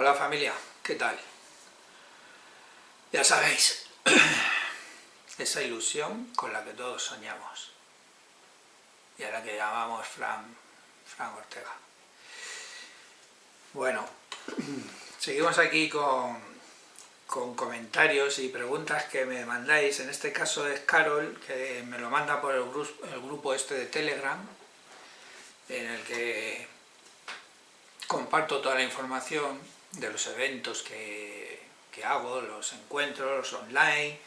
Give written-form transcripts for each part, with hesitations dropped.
Hola familia, ¿qué tal? Ya sabéis, esa ilusión con la que todos soñamos y a la que llamamos Fran Ortega. Bueno, seguimos aquí con comentarios y preguntas que me mandáis. En este caso es Carol, que me lo manda por el grupo este de Telegram, en el que comparto toda la información de los eventos que hago, los encuentros online,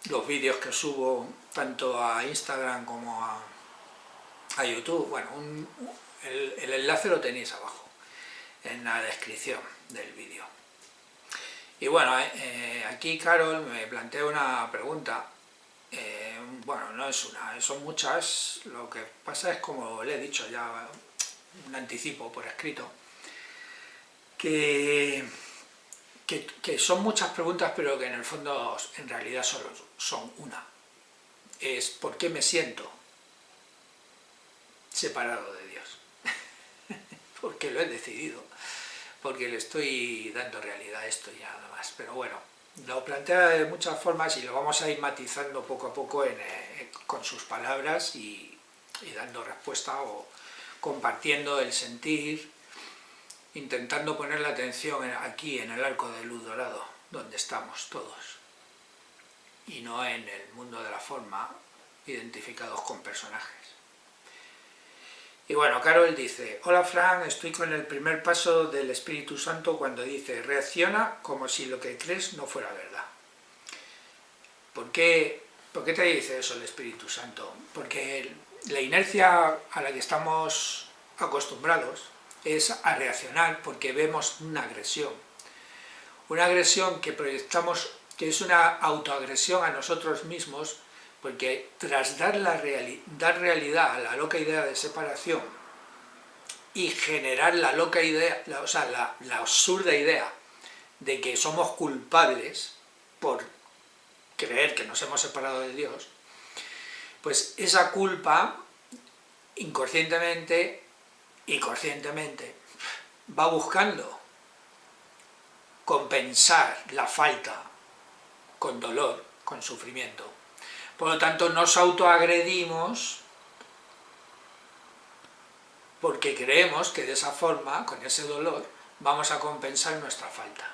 los vídeos que subo tanto a Instagram como a YouTube. Bueno, el enlace lo tenéis abajo en la descripción del vídeo. Y bueno, aquí Carol me plantea una pregunta. Bueno, no es una, son muchas. Lo que pasa es, como le he dicho ya, un anticipo por escrito, que son muchas preguntas, pero que en el fondo, en realidad, solo son una. Es ¿por qué me siento separado de Dios? Porque lo he decidido, porque le estoy dando realidad a esto y nada más. Pero bueno, lo plantea de muchas formas y lo vamos a ir matizando poco a poco con sus palabras y dando respuesta o compartiendo el sentir, intentando poner la atención aquí en el arco de luz dorado, donde estamos todos, y no en el mundo de la forma, identificados con personajes. Y bueno, Carol dice: hola Fran, estoy con el primer paso del Espíritu Santo cuando dice: reacciona como si lo que crees no fuera verdad. ¿Por qué te dice eso el Espíritu Santo? Porque la inercia a la que estamos acostumbrados es a reaccionar porque vemos una agresión que proyectamos, que es una autoagresión a nosotros mismos, porque tras dar realidad a la loca idea de separación y generar la loca idea, la absurda idea de que somos culpables por creer que nos hemos separado de Dios, pues esa culpa inconscientemente y conscientemente va buscando compensar la falta con dolor, con sufrimiento. Por lo tanto, nos autoagredimos porque creemos que de esa forma, con ese dolor, vamos a compensar nuestra falta.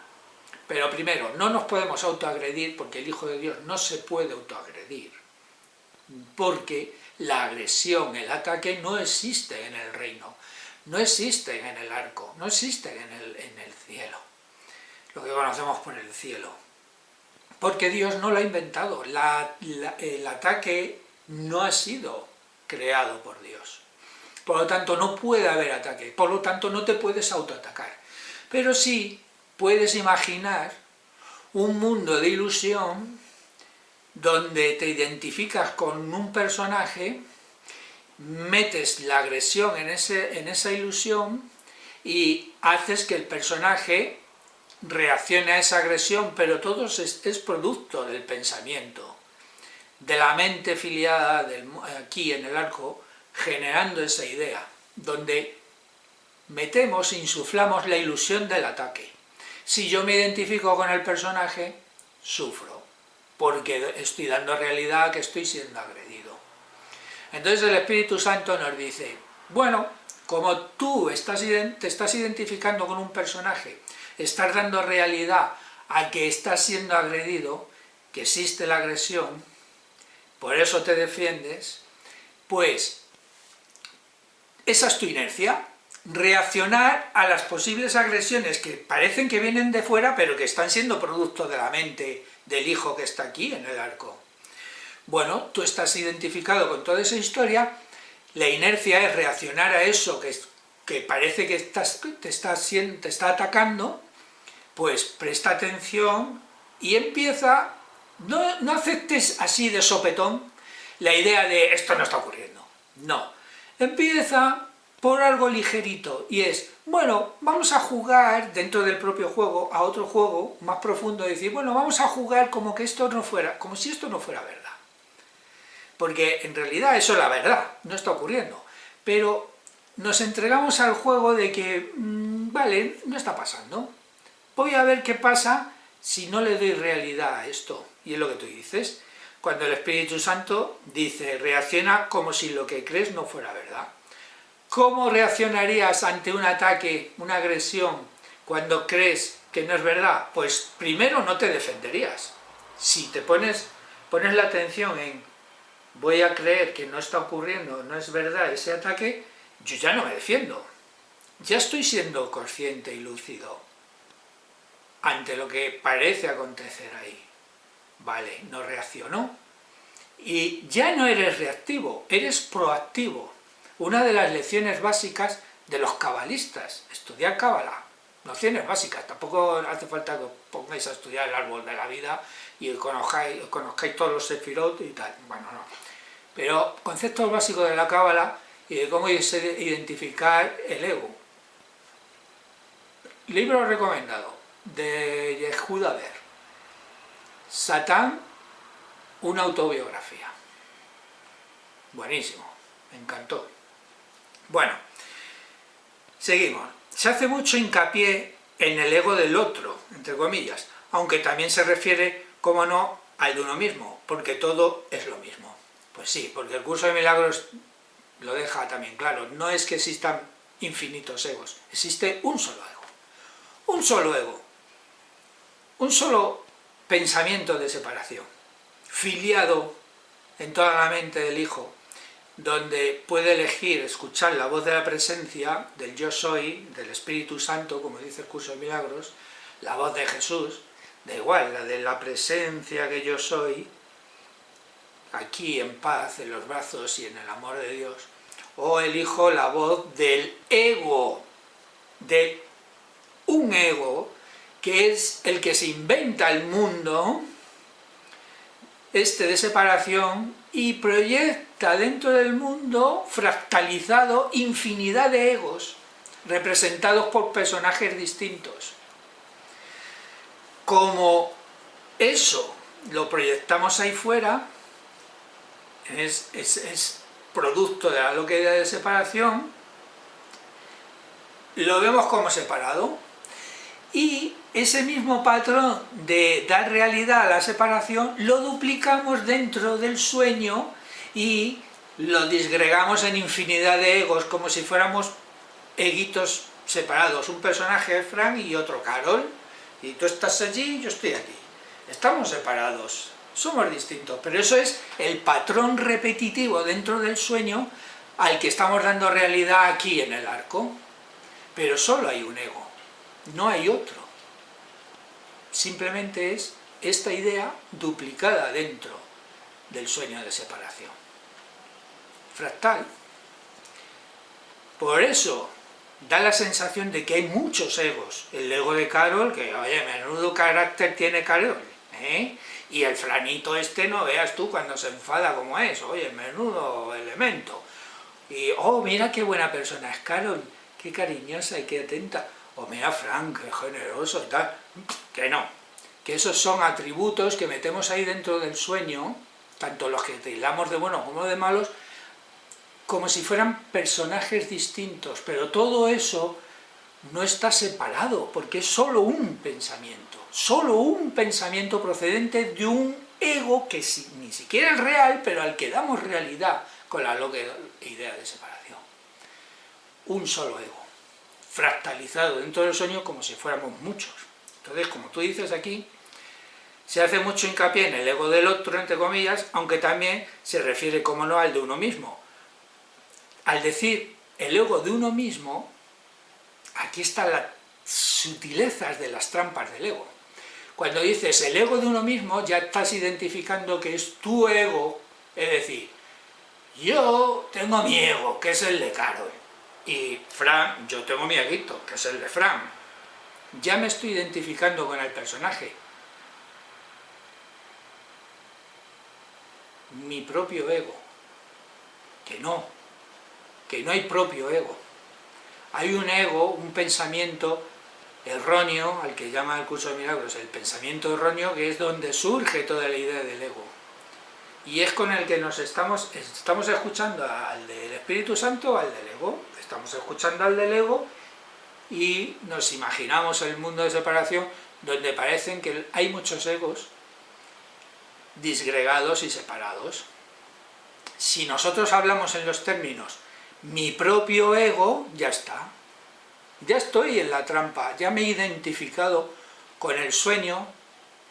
Pero primero, no nos podemos autoagredir porque el Hijo de Dios no se puede autoagredir, porque la agresión, el ataque no existe en el reino, no existen en el arco, no existen en el cielo, lo que conocemos por el cielo, porque Dios no lo ha inventado. El ataque no ha sido creado por Dios, por lo tanto no puede haber ataque, por lo tanto no te puedes autoatacar, pero sí puedes imaginar un mundo de ilusión donde te identificas con un personaje, metes la agresión en esa ilusión y haces que el personaje reaccione a esa agresión, pero todo es producto del pensamiento, de la mente filiada aquí en el arco, generando esa idea, donde metemos, insuflamos la ilusión del ataque. Si yo me identifico con el personaje, sufro, porque estoy dando realidad a que estoy siendo agredido. Entonces el Espíritu Santo nos dice: bueno, como tú te estás identificando con un personaje, estás dando realidad a que estás siendo agredido, que existe la agresión, por eso te defiendes, pues esa es tu inercia, reaccionar a las posibles agresiones que parecen que vienen de fuera, pero que están siendo producto de la mente del Hijo que está aquí en el arco. Bueno, tú estás identificado con toda esa historia, la inercia es reaccionar a eso que parece que te está atacando, pues presta atención y empieza, no aceptes así de sopetón la idea de esto no está ocurriendo, no, empieza por algo ligerito y es, bueno, vamos a jugar dentro del propio juego a otro juego más profundo, decir, bueno, vamos a jugar como si esto no fuera verdad, porque en realidad eso es la verdad, no está ocurriendo, pero nos entregamos al juego de que, vale, no está pasando, voy a ver qué pasa si no le doy realidad a esto. Y es lo que tú dices. Cuando el Espíritu Santo dice, reacciona como si lo que crees no fuera verdad. ¿Cómo reaccionarías ante un ataque, una agresión, cuando crees que no es verdad? Pues primero no te defenderías. Si te pones la atención en voy a creer que no está ocurriendo, no es verdad ese ataque, yo ya no me defiendo. Ya estoy siendo consciente y lúcido ante lo que parece acontecer ahí. Vale, no reaccionó. Y ya no eres reactivo, eres proactivo. Una de las lecciones básicas de los cabalistas, estudiar cábala, nociones básicas, tampoco hace falta que os pongáis a estudiar el árbol de la vida y conozcáis todos los sefirot y tal, bueno, no. Pero conceptos básicos de la cábala y de cómo identificar el ego. Libro recomendado, de Yehuda Ber, Satán, una autobiografía. Buenísimo, me encantó. Bueno, seguimos. Se hace mucho hincapié en el ego del otro, entre comillas, aunque también se refiere, como no, al de uno mismo, porque todo es lo mismo. Pues sí, porque el curso de milagros lo deja también claro, no es que existan infinitos egos, existe un solo ego. Un solo ego, un solo pensamiento de separación, filiado en toda la mente del Hijo, donde puede elegir escuchar la voz de la presencia, del yo soy, del Espíritu Santo, como dice el curso de milagros, la voz de Jesús, da igual, la de la presencia que yo soy, aquí en paz, en los brazos y en el amor de Dios, o elijo la voz del ego, de un ego que es el que se inventa el mundo, de separación, y proyecta dentro del mundo, fractalizado, infinidad de egos, representados por personajes distintos. Como eso lo proyectamos ahí fuera, es producto de la loquería de separación, lo vemos como separado, y ese mismo patrón de dar realidad a la separación lo duplicamos dentro del sueño y lo disgregamos en infinidad de egos, como si fuéramos eguitos separados, un personaje Frank y otro Carol, y tú estás allí y yo estoy aquí. Estamos separados, somos distintos, pero eso es el patrón repetitivo dentro del sueño al que estamos dando realidad aquí en el arco. Pero solo hay un ego, no hay otro. Simplemente es esta idea duplicada dentro del sueño de separación. Fractal. Por eso da la sensación de que hay muchos egos. El ego de Carol, que oye, menudo carácter tiene Carol, ¿eh? Y el franito no veas tú cuando se enfada como es, oye, menudo elemento. Y, oh, mira qué buena persona es Carol, qué cariñosa y qué atenta. O mira Frank, qué generoso y tal. Que no, que esos son atributos que metemos ahí dentro del sueño, tanto los que tildamos de buenos como de malos, como si fueran personajes distintos, pero todo eso no está separado, porque es solo un pensamiento procedente de un ego que ni siquiera es real, pero al que damos realidad con la loca idea de separación. Un solo ego, fractalizado dentro del sueño como si fuéramos muchos. Entonces, como tú dices aquí, se hace mucho hincapié en el ego del otro, entre comillas, aunque también se refiere, como no, al de uno mismo. Al decir el ego de uno mismo, aquí están las sutilezas de las trampas del ego. Cuando dices el ego de uno mismo, ya estás identificando que es tu ego, es decir, yo tengo mi ego, que es el de Carol, y Fran, yo tengo mi eguito, que es el de Fran. Ya me estoy identificando con el personaje. Mi propio ego, que no hay propio ego. Hay un ego, un pensamiento erróneo, al que llama el curso de milagros el pensamiento erróneo, que es donde surge toda la idea del ego. Y es con el que nos estamos escuchando al del Espíritu Santo o al del ego. Estamos escuchando al del ego y nos imaginamos el mundo de separación donde parecen que hay muchos egos disgregados y separados. Si nosotros hablamos en los términos mi propio ego, ya está. Ya estoy en la trampa, ya me he identificado con el sueño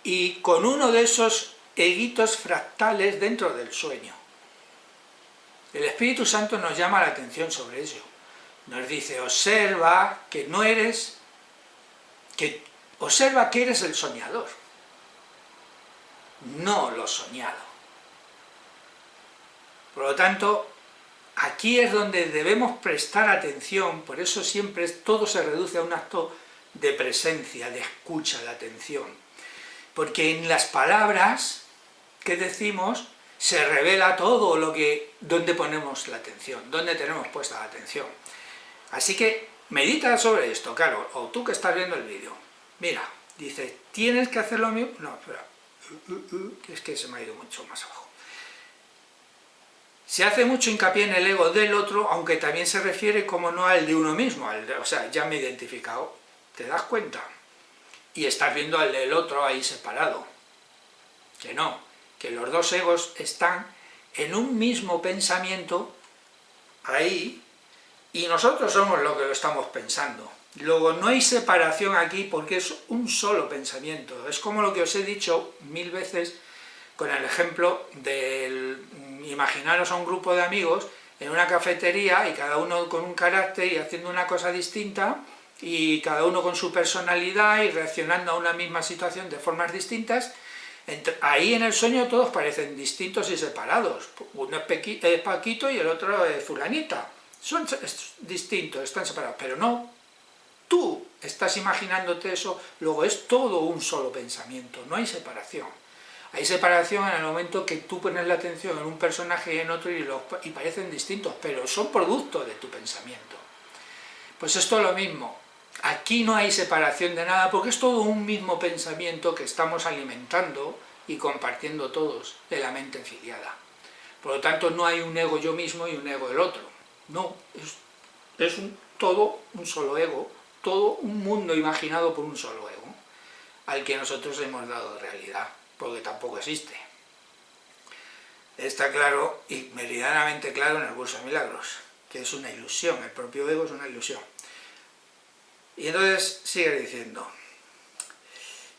y con uno de esos eguitos fractales dentro del sueño. El Espíritu Santo nos llama la atención sobre ello. Nos dice, observa que no eres, observa que eres el soñador, no lo soñado. Por lo tanto, aquí es donde debemos prestar atención, por eso siempre todo se reduce a un acto de presencia, de escucha, de atención. Porque en las palabras que decimos se revela todo donde ponemos la atención, donde tenemos puesta la atención. Así que medita sobre esto, claro, o tú que estás viendo el vídeo. Mira, dice, ¿tienes que hacer lo mismo? No, espera, es que se me ha ido mucho más abajo. Se hace mucho hincapié en el ego del otro, aunque también se refiere como no al de uno mismo, o sea, ya me he identificado, ¿te das cuenta? Y estás viendo al del otro ahí separado. Que no, que los dos egos están en un mismo pensamiento ahí, y nosotros somos los que lo estamos pensando. Luego no hay separación aquí porque es un solo pensamiento. Es como lo que os he dicho 1000 veces con el ejemplo del imaginaros a un grupo de amigos en una cafetería y cada uno con un carácter y haciendo una cosa distinta y cada uno con su personalidad y reaccionando a una misma situación de formas distintas. Ahí en el sueño todos parecen distintos y separados. Uno es Paquito y el otro es fulanita. Son distintos, están separados, pero no. Tú estás imaginándote eso, luego es todo un solo pensamiento, no hay separación. Hay separación en el momento que tú pones la atención en un personaje y en otro y parecen distintos, pero son producto de tu pensamiento. Pues esto es lo mismo. Aquí no hay separación de nada porque es todo un mismo pensamiento que estamos alimentando y compartiendo todos de la mente enfiliada. Por lo tanto, no hay un ego yo mismo y un ego el otro. No, es todo un solo ego, todo un mundo imaginado por un solo ego, al que nosotros hemos dado realidad, porque tampoco existe. Está claro, y meridianamente claro en el Curso de Milagros, que es una ilusión, el propio ego es una ilusión. Y entonces sigue diciendo,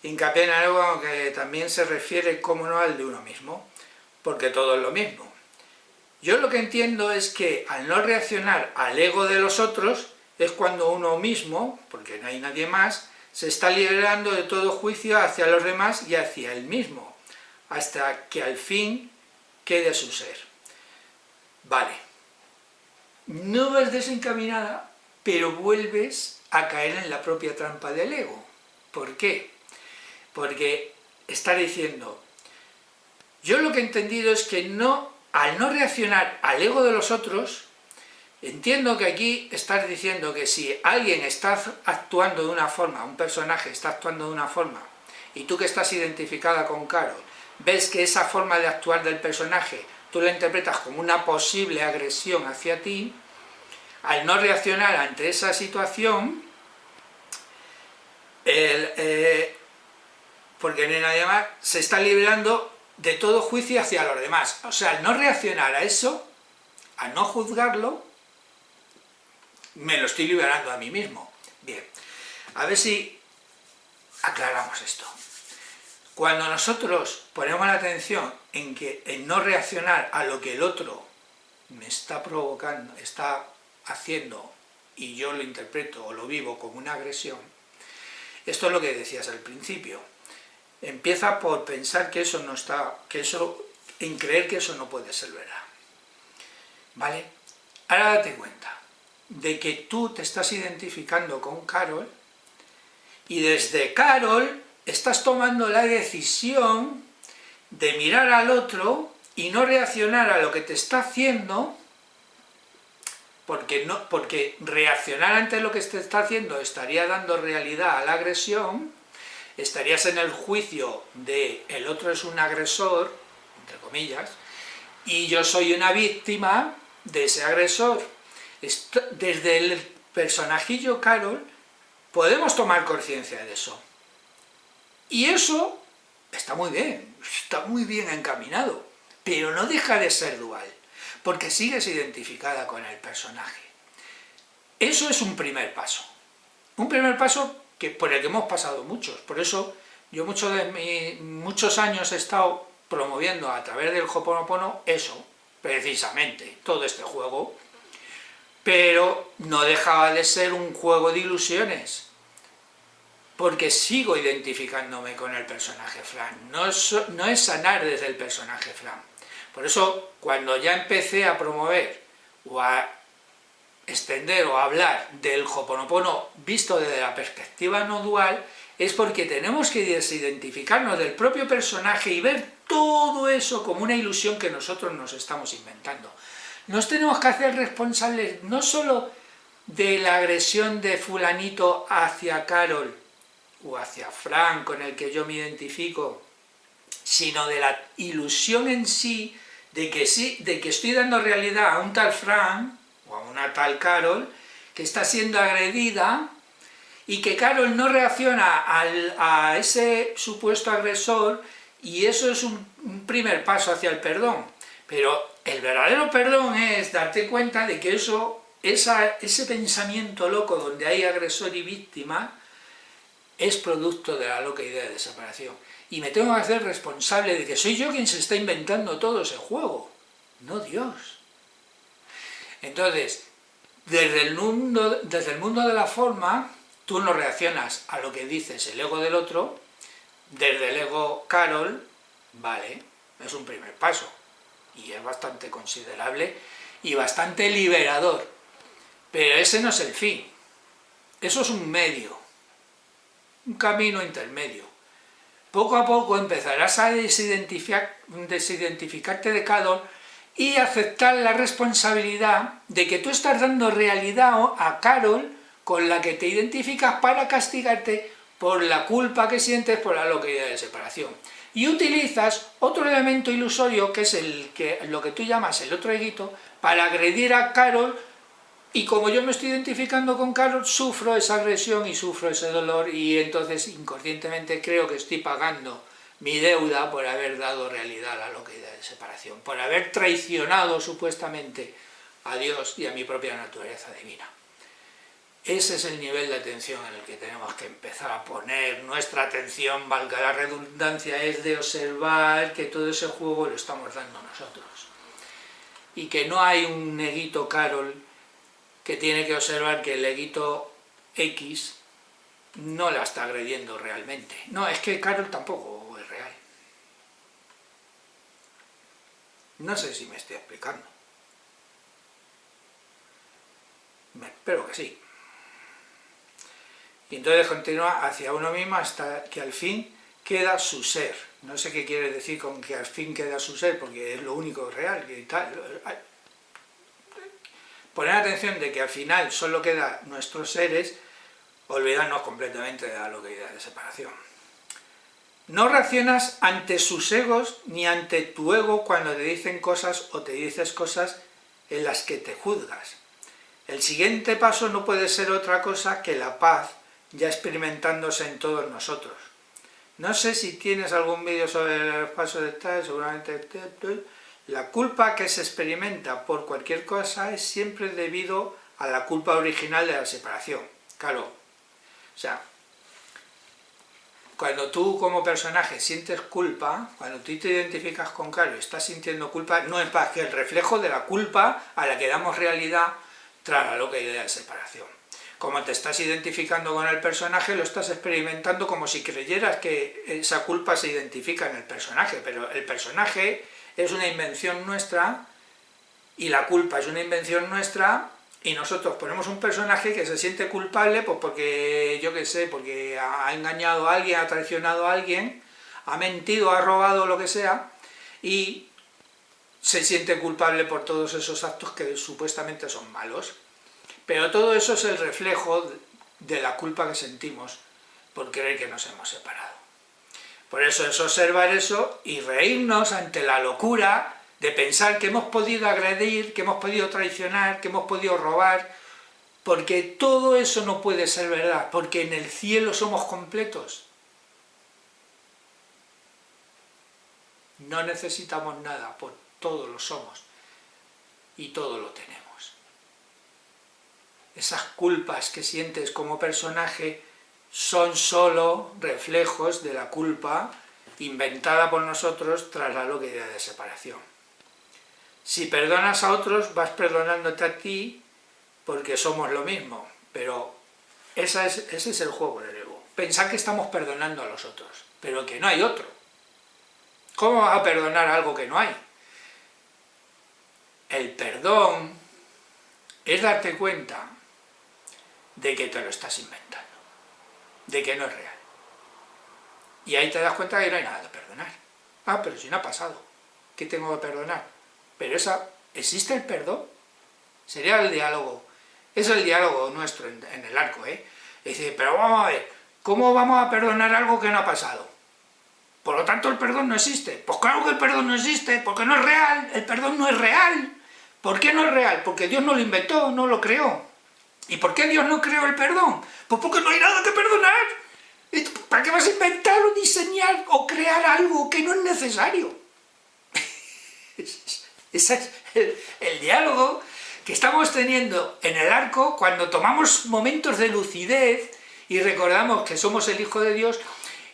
hincapié en el ego, aunque también se refiere, como no, al de uno mismo, porque todo es lo mismo. Yo lo que entiendo es que al no reaccionar al ego de los otros, es cuando uno mismo, porque no hay nadie más, se está liberando de todo juicio hacia los demás y hacia él mismo, hasta que al fin quede su ser. Vale, no vas desencaminada, pero vuelves a caer en la propia trampa del ego. ¿Por qué? Porque está diciendo, yo lo que he entendido es que al no reaccionar al ego de los otros, entiendo que aquí estás diciendo que si alguien está actuando de una forma, un personaje está actuando de una forma, y tú que estás identificada con Carol, ves que esa forma de actuar del personaje, tú la interpretas como una posible agresión hacia ti, al no reaccionar ante esa situación, porque no hay nadie más, se está liberando de todo juicio hacia los demás. O sea, al no reaccionar a eso, al no juzgarlo, me lo estoy liberando a mí mismo. Bien, a ver si aclaramos esto. Cuando nosotros ponemos la atención en no reaccionar a lo que el otro me está provocando, está haciendo, y yo lo interpreto o lo vivo como una agresión, esto es lo que decías al principio. Empieza por pensar que eso no está, en creer que eso no puede ser verdad. ¿Vale? Ahora date cuenta de que tú te estás identificando con Carol y desde Carol estás tomando la decisión de mirar al otro y no reaccionar a lo que te está haciendo, porque reaccionar ante lo que te está haciendo estaría dando realidad a la agresión, estarías en el juicio de el otro es un agresor, entre comillas, y yo soy una víctima de ese agresor. Desde el personajillo Carol podemos tomar conciencia de eso. Y eso está muy bien encaminado, pero no deja de ser dual, porque sigues identificada con el personaje. Eso es un primer paso por el que hemos pasado muchos. Por eso yo muchos años he estado promoviendo a través del Ho'oponopono eso, precisamente, todo este juego, pero no dejaba de ser un juego de ilusiones, porque sigo identificándome con el personaje Fran, no es sanar desde el personaje Fran. Por eso, cuando ya empecé a promover o a extender o a hablar del Ho'oponopono visto desde la perspectiva no dual, es porque tenemos que desidentificarnos del propio personaje y ver todo eso como una ilusión que nosotros nos estamos inventando. Nos tenemos que hacer responsables no solo de la agresión de fulanito hacia Carol o hacia Fran, con el que yo me identifico, sino de la ilusión en sí de que estoy dando realidad a un tal Fran o a una tal Carol que está siendo agredida y que Carol no reacciona a ese supuesto agresor, y eso es un primer paso hacia el perdón. Pero el verdadero perdón es darte cuenta de que ese pensamiento loco donde hay agresor y víctima es producto de la loca idea de separación. Y me tengo que hacer responsable de que soy yo quien se está inventando todo ese juego, no Dios. Entonces, desde el mundo de la forma, tú no reaccionas a lo que dices el ego del otro. Desde el ego Carol, vale, es un primer paso, y es bastante considerable y bastante liberador, pero ese no es el fin, eso es un medio, un camino intermedio. Poco a poco empezarás a desidentificarte de Carol y aceptar la responsabilidad de que tú estás dando realidad a Carol con la que te identificas para castigarte por la culpa que sientes por la loca idea de separación. Y utilizas otro elemento ilusorio, que es lo que tú llamas el otro eguito, para agredir a Carol, y como yo me estoy identificando con Carol, sufro esa agresión y sufro ese dolor, y entonces inconscientemente creo que estoy pagando mi deuda por haber dado realidad a la loca idea de separación, por haber traicionado supuestamente a Dios y a mi propia naturaleza divina. Ese es el nivel de atención en el que tenemos que empezar a poner nuestra atención, valga la redundancia, es de observar que todo ese juego lo estamos dando nosotros. Y que no hay un eguito Carol que tiene que observar que el eguito X no la está agrediendo realmente. No, es que Carol tampoco es real. No sé si me estoy explicando. Espero que sí. Y entonces continúa hacia uno mismo hasta que al fin queda su ser. No sé qué quiere decir con que al fin queda su ser, porque es lo único real. Y tal. Poner atención de que al final solo queda nuestros seres, olvidarnos completamente de la loca idea de separación. No reaccionas ante sus egos ni ante tu ego cuando te dicen cosas o te dices cosas en las que te juzgas. El siguiente paso no puede ser otra cosa que la paz ya experimentándose en todos nosotros. No sé si tienes algún vídeo sobre los pasos de tal, seguramente. La culpa que se experimenta por cualquier cosa es siempre debido a la culpa original de la separación. Claro, o sea, cuando tú como personaje sientes culpa, cuando tú te identificas con Carol y estás sintiendo culpa, no es más que el reflejo de la culpa a la que damos realidad tras la loca idea de separación. Como te estás identificando con el personaje, lo estás experimentando como si creyeras que esa culpa se identifica en el personaje, pero el personaje es una invención nuestra y la culpa es una invención nuestra, y nosotros ponemos un personaje que se siente culpable pues porque, yo qué sé, porque ha engañado a alguien, ha traicionado a alguien, ha mentido, ha robado, lo que sea, y se siente culpable por todos esos actos que supuestamente son malos. Pero todo eso es el reflejo de la culpa que sentimos por creer que nos hemos separado. Por eso es observar eso y reírnos ante la locura de pensar que hemos podido agredir, que hemos podido traicionar, que hemos podido robar, porque todo eso no puede ser verdad, porque en el cielo somos completos. No necesitamos nada, pues todo lo somos y todo lo tenemos. Esas culpas que sientes como personaje son solo reflejos de la culpa inventada por nosotros tras la loca idea de separación. Si perdonas a otros, vas perdonándote a ti porque somos lo mismo, pero ese es el juego del ego. Pensar que estamos perdonando a los otros, pero que no hay otro. ¿Cómo vas a perdonar algo que no hay? El perdón es darte cuenta de que te lo estás inventando, de que no es real. Y ahí te das cuenta que no hay nada que perdonar. Ah, pero si no ha pasado, ¿qué tengo que perdonar? Pero ¿existe el perdón? Sería el diálogo. Es el diálogo nuestro en el arco, ¿eh? Es decir, pero vamos a ver, ¿cómo vamos a perdonar algo que no ha pasado? Por lo tanto, el perdón no existe. Pues claro que el perdón no existe, porque no es real. El perdón no es real. ¿Por qué no es real? Porque Dios no lo inventó, no lo creó. ¿Y por qué Dios no creó el perdón? Pues porque no hay nada que perdonar. ¿Para qué vas a inventar o diseñar o crear algo que no es necesario? Ese es el diálogo que estamos teniendo en el arco cuando tomamos momentos de lucidez y recordamos que somos el Hijo de Dios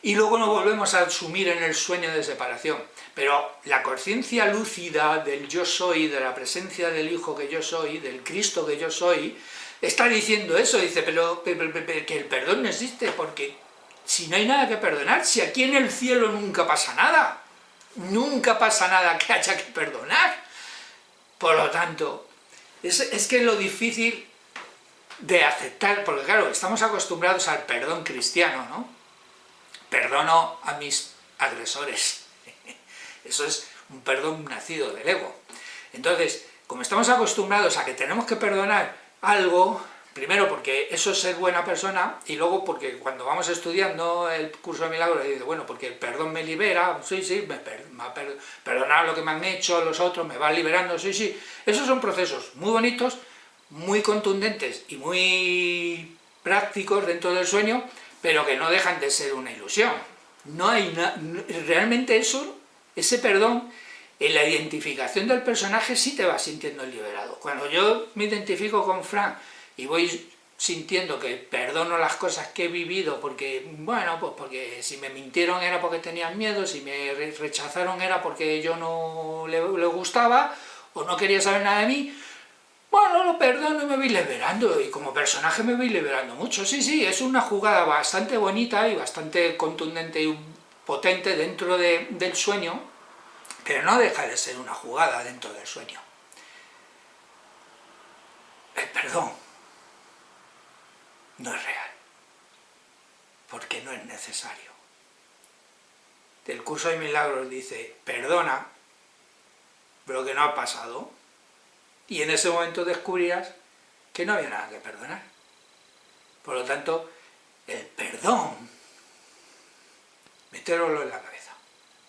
y luego nos volvemos a sumir en el sueño de separación. Pero la conciencia lúcida del yo soy, de la presencia del Hijo que yo soy, del Cristo que yo soy, está diciendo eso, dice, pero que el perdón no existe, porque si no hay nada que perdonar, si aquí en el cielo nunca pasa nada que haya que perdonar. Por lo tanto, es que es lo difícil de aceptar, porque claro, estamos acostumbrados al perdón cristiano, ¿no? Perdono a mis agresores. Eso es un perdón nacido del ego. Entonces, como estamos acostumbrados a que tenemos que perdonar algo, primero porque eso es ser buena persona, y luego porque cuando vamos estudiando el curso de milagros, dice, bueno, porque el perdón me libera, sí, perdonar lo que me han hecho los otros, me va liberando, sí. Esos son procesos muy bonitos, muy contundentes y muy prácticos dentro del sueño, pero que no dejan de ser una ilusión. No hay realmente ese perdón, en la identificación del personaje sí te vas sintiendo liberado. Cuando yo me identifico con Fran y voy sintiendo que perdono las cosas que he vivido porque, bueno, pues porque si me mintieron era porque tenían miedo, si me rechazaron era porque yo no le gustaba o no quería saber nada de mí, bueno, lo perdono y me voy liberando, y como personaje me voy liberando mucho. Sí, es una jugada bastante bonita y bastante contundente y potente dentro del sueño, pero no deja de ser una jugada dentro del sueño. El perdón no es real, porque no es necesario. El curso de milagros dice, perdona lo que no ha pasado, y en ese momento descubrirás que no había nada que perdonar. Por lo tanto, el perdón, metéroslo en la cabeza.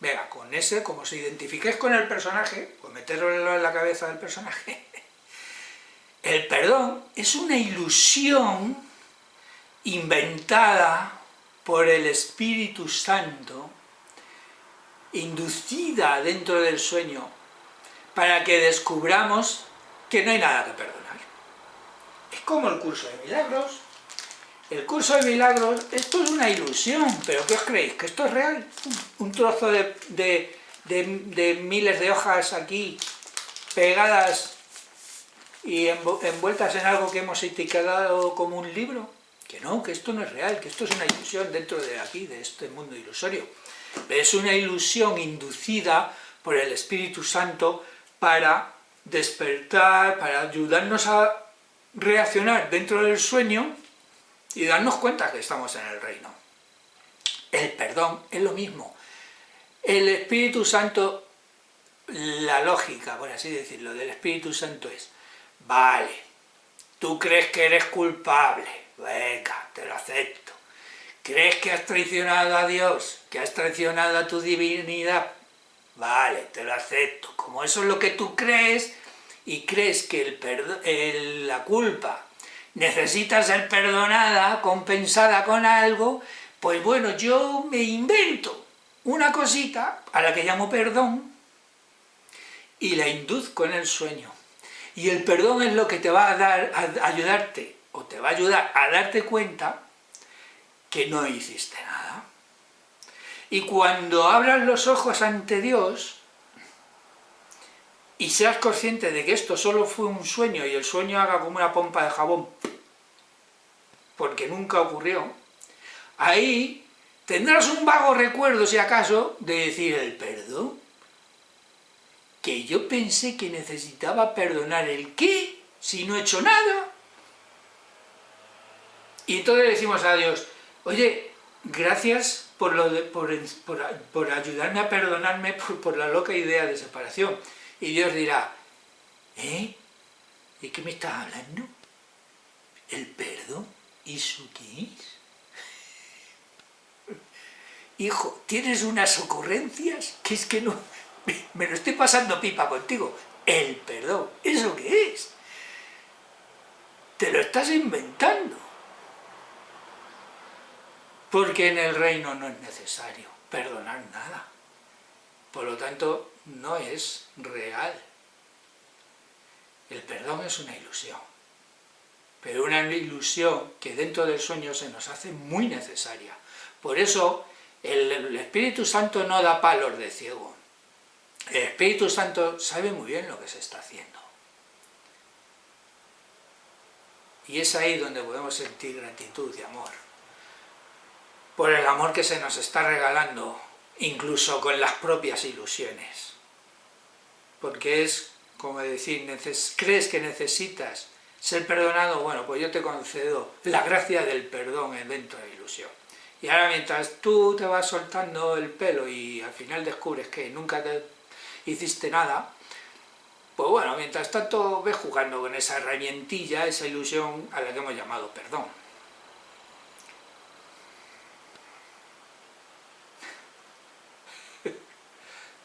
Venga, con ese, como os identifiquéis con el personaje, pues metéroslo en la cabeza del personaje. El perdón es una ilusión inventada por el Espíritu Santo, inducida dentro del sueño, para que descubramos que no hay nada que perdonar. Es como el curso de milagros. El curso de milagros, esto es una ilusión, pero ¿qué os creéis? ¿Que esto es real? Un trozo de miles de hojas aquí, pegadas y envueltas en algo que hemos etiquetado como un libro. Que no, que esto no es real, que esto es una ilusión dentro de aquí, de este mundo ilusorio. Es una ilusión inducida por el Espíritu Santo para despertar, para ayudarnos a reaccionar dentro del sueño y darnos cuenta que estamos en el reino. El perdón es lo mismo. El Espíritu Santo, la lógica, por así decirlo, del Espíritu Santo es, vale, tú crees que eres culpable, venga, te lo acepto. ¿Crees que has traicionado a Dios, que has traicionado a tu divinidad? Vale, te lo acepto. Como eso es lo que tú crees, y crees que la culpa necesita ser perdonada, compensada con algo, pues bueno, yo me invento una cosita a la que llamo perdón y la induzco en el sueño. Y el perdón es lo que te va a dar, a ayudarte, o te va a ayudar a darte cuenta que no hiciste nada. Y cuando abras los ojos ante Dios y seas consciente de que esto solo fue un sueño y el sueño haga como una pompa de jabón, porque nunca ocurrió, ahí tendrás un vago recuerdo, si acaso, de decir el perdón, que yo pensé que necesitaba perdonar el qué, si no he hecho nada. Y entonces le decimos a Dios, oye, gracias por ayudarme a perdonarme por la loca idea de separación. Y Dios dirá, ¿de qué me estás hablando? ¿El perdón? ¿Eso qué es? Hijo, tienes unas ocurrencias que es que no... Me lo estoy pasando pipa contigo. El perdón, ¿eso qué es? Te lo estás inventando. Porque en el reino no es necesario perdonar nada. Por lo tanto, no es real. El perdón es una ilusión. Pero una ilusión que dentro del sueño se nos hace muy necesaria. Por eso, el Espíritu Santo no da palos de ciego. El Espíritu Santo sabe muy bien lo que se está haciendo. Y es ahí donde podemos sentir gratitud y amor. Por el amor que se nos está regalando, incluso con las propias ilusiones. Porque es, como decir, ¿crees que necesitas ser perdonado? Bueno, pues yo te concedo la gracia del perdón dentro de la ilusión. Y ahora mientras tú te vas soltando el pelo y al final descubres que nunca te hiciste nada, pues bueno, mientras tanto ves jugando con esa herramientilla, esa ilusión a la que hemos llamado perdón.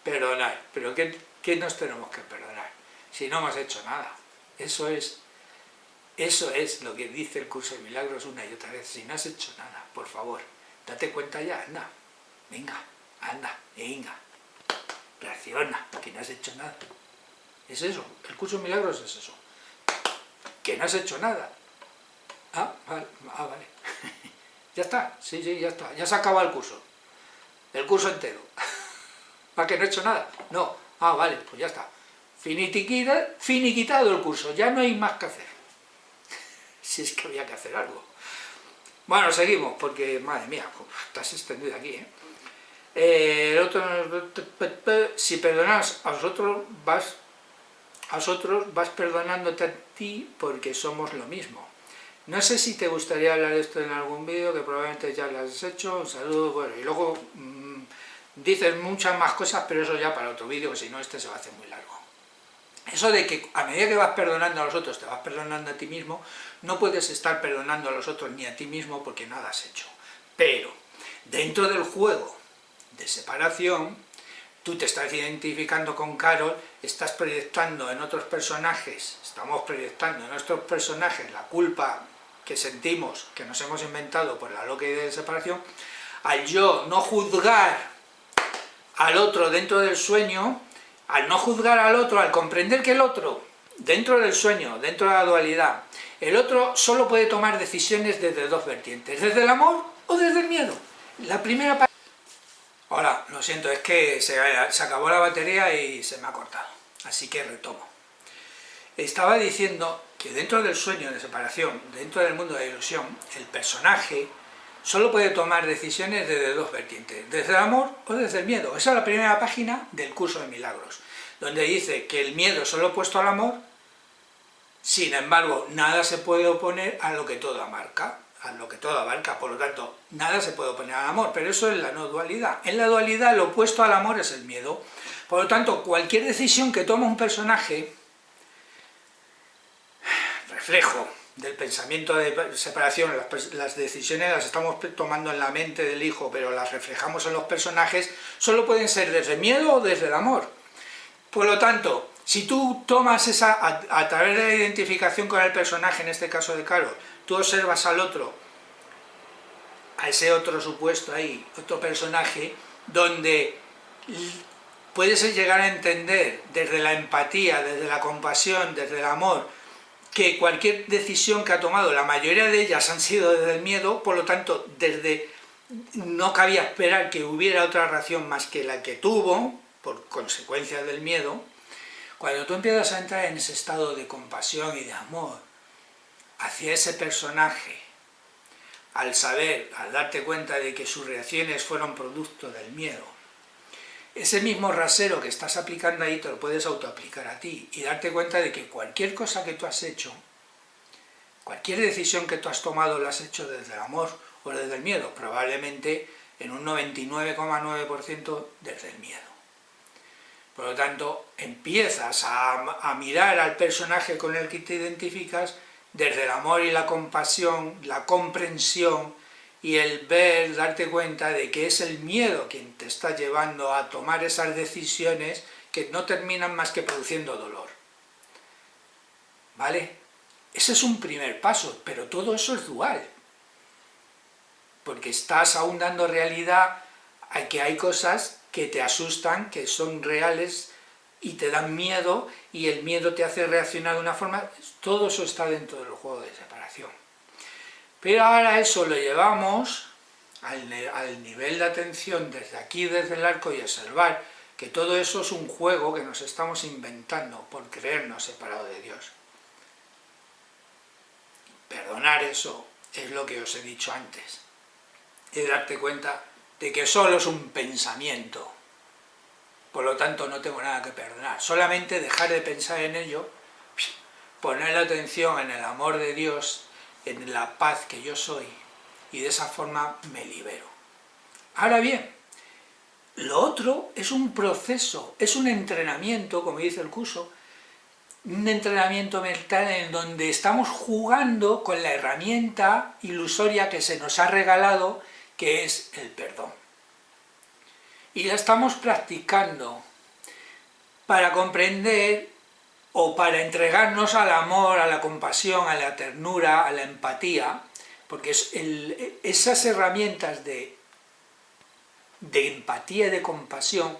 Perdonar, pero ¿qué nos tenemos que perdonar? Si no hemos hecho nada. Eso es lo que dice el curso de milagros una y otra vez. Si no has hecho nada, por favor, date cuenta ya, anda, venga, reacciona, que no has hecho nada. Es eso, el curso de milagros es eso, que no has hecho nada. Vale. Ya está, sí, ya está, ya se acaba el curso entero. ¿A que no he hecho nada? No, vale, pues ya está. Finiquitado el curso, ya no hay más que hacer. Si es que había que hacer algo. Bueno, seguimos, porque, madre mía, estás extendido aquí, el otro, si perdonas a vosotros, vas perdonándote a ti porque somos lo mismo. No sé si te gustaría hablar de esto en algún vídeo, que probablemente ya lo has hecho. Un saludo, bueno, y luego dices muchas más cosas, pero eso ya para otro vídeo, que si no este se va a hacer muy largo. Eso de que a medida que vas perdonando a los otros, te vas perdonando a ti mismo, no puedes estar perdonando a los otros ni a ti mismo porque nada has hecho. Pero dentro del juego de separación, tú te estás identificando con Carol, estás proyectando en otros personajes, estamos proyectando en nuestros personajes la culpa que sentimos, que nos hemos inventado por la loca idea de separación. Al yo no juzgar al otro dentro del sueño, al no juzgar al otro, al comprender que el otro, dentro del sueño, dentro de la dualidad, el otro solo puede tomar decisiones desde dos vertientes, desde el amor o desde el miedo. La primera parte... Hola, lo siento, es que se acabó la batería y se me ha cortado, así que retomo. Estaba diciendo que dentro del sueño de separación, dentro del mundo de la ilusión, el personaje solo puede tomar decisiones desde dos vertientes, desde el amor o desde el miedo. Esa es la primera página del curso de milagros, donde dice que el miedo es solo opuesto al amor, sin embargo, nada se puede oponer a lo que todo abarca, por lo tanto, nada se puede oponer al amor, pero eso es la no dualidad. En la dualidad, lo opuesto al amor es el miedo. Por lo tanto, cualquier decisión que toma un personaje, reflejo del pensamiento de separación, las decisiones las estamos tomando en la mente del hijo, pero las reflejamos en los personajes, solo pueden ser desde el miedo o desde el amor. Por lo tanto, Si tú tomas a través de la identificación con el personaje, en este caso de Carol, tú observas al otro, a ese otro supuesto ahí, otro personaje, donde puedes llegar a entender desde la empatía, desde la compasión, desde el amor, que cualquier decisión que ha tomado, la mayoría de ellas han sido desde el miedo, por lo tanto, no cabía esperar que hubiera otra reacción más que la que tuvo, por consecuencia del miedo. Cuando tú empiezas a entrar en ese estado de compasión y de amor hacia ese personaje, al darte cuenta de que sus reacciones fueron producto del miedo, ese mismo rasero que estás aplicando ahí te lo puedes autoaplicar a ti y darte cuenta de que cualquier cosa que tú has hecho, cualquier decisión que tú has tomado la has hecho desde el amor o desde el miedo, probablemente en un 99,9% desde el miedo. Por lo tanto, empiezas a mirar al personaje con el que te identificas desde el amor y la compasión, la comprensión y el darte cuenta de que es el miedo quien te está llevando a tomar esas decisiones que no terminan más que produciendo dolor. ¿Vale? Ese es un primer paso, pero todo eso es dual. Porque estás aún dando realidad a que hay cosas que te asustan, que son reales y te dan miedo, y el miedo te hace reaccionar de una forma. Todo eso está dentro del juego de separación. Pero ahora eso lo llevamos al nivel de atención desde aquí, desde el arco, y observar que todo eso es un juego que nos estamos inventando por creernos separados de Dios. Perdonar eso es lo que os he dicho antes. Y darte cuenta de que solo es un pensamiento. Por lo tanto, no tengo nada que perdonar. Solamente dejar de pensar en ello, poner la atención en el amor de Dios, en la paz que yo soy, y de esa forma me libero. Ahora bien, lo otro es un proceso, es un entrenamiento, como dice el curso, un entrenamiento mental en donde estamos jugando con la herramienta ilusoria que se nos ha regalado, que es el perdón. Y la estamos practicando para comprender o para entregarnos al amor, a la compasión, a la ternura, a la empatía, porque esas herramientas de empatía y de compasión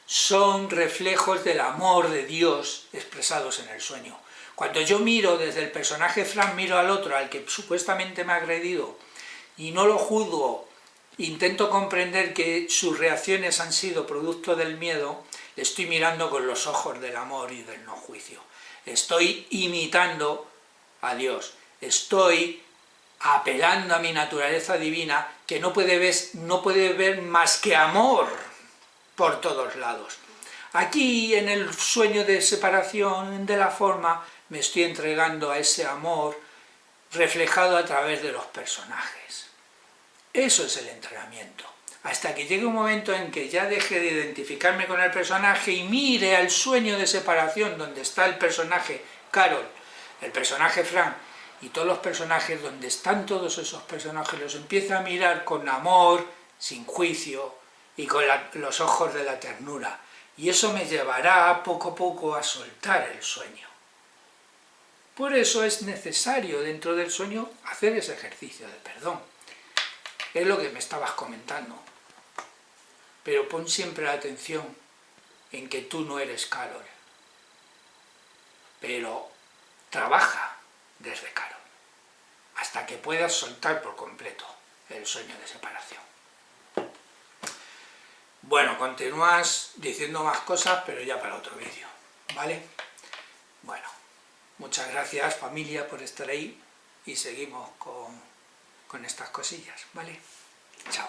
son reflejos del amor de Dios expresados en el sueño. Cuando yo miro desde el personaje Fran, miro al otro, al que supuestamente me ha agredido, y no lo juzgo, intento comprender que sus reacciones han sido producto del miedo, le estoy mirando con los ojos del amor y del no juicio. Estoy imitando a Dios, estoy apelando a mi naturaleza divina, que no puede ver más que amor por todos lados. Aquí, en el sueño de separación de la forma, me estoy entregando a ese amor reflejado a través de los personajes. Eso es el entrenamiento. Hasta que llegue un momento en que ya deje de identificarme con el personaje y mire al sueño de separación donde está el personaje Carol, el personaje Frank y todos los personajes, donde están todos esos personajes, los empiezo a mirar con amor, sin juicio y con los ojos de la ternura. Y eso me llevará poco a poco a soltar el sueño. Por eso es necesario dentro del sueño hacer ese ejercicio de perdón. Es lo que me estabas comentando. Pero pon siempre la atención en que tú no eres Carol. Pero trabaja desde Carol, hasta que puedas soltar por completo el sueño de separación. Bueno, continúas diciendo más cosas, pero ya para otro vídeo, ¿vale? Bueno, muchas gracias familia por estar ahí y seguimos con estas cosillas, ¿vale? Chao.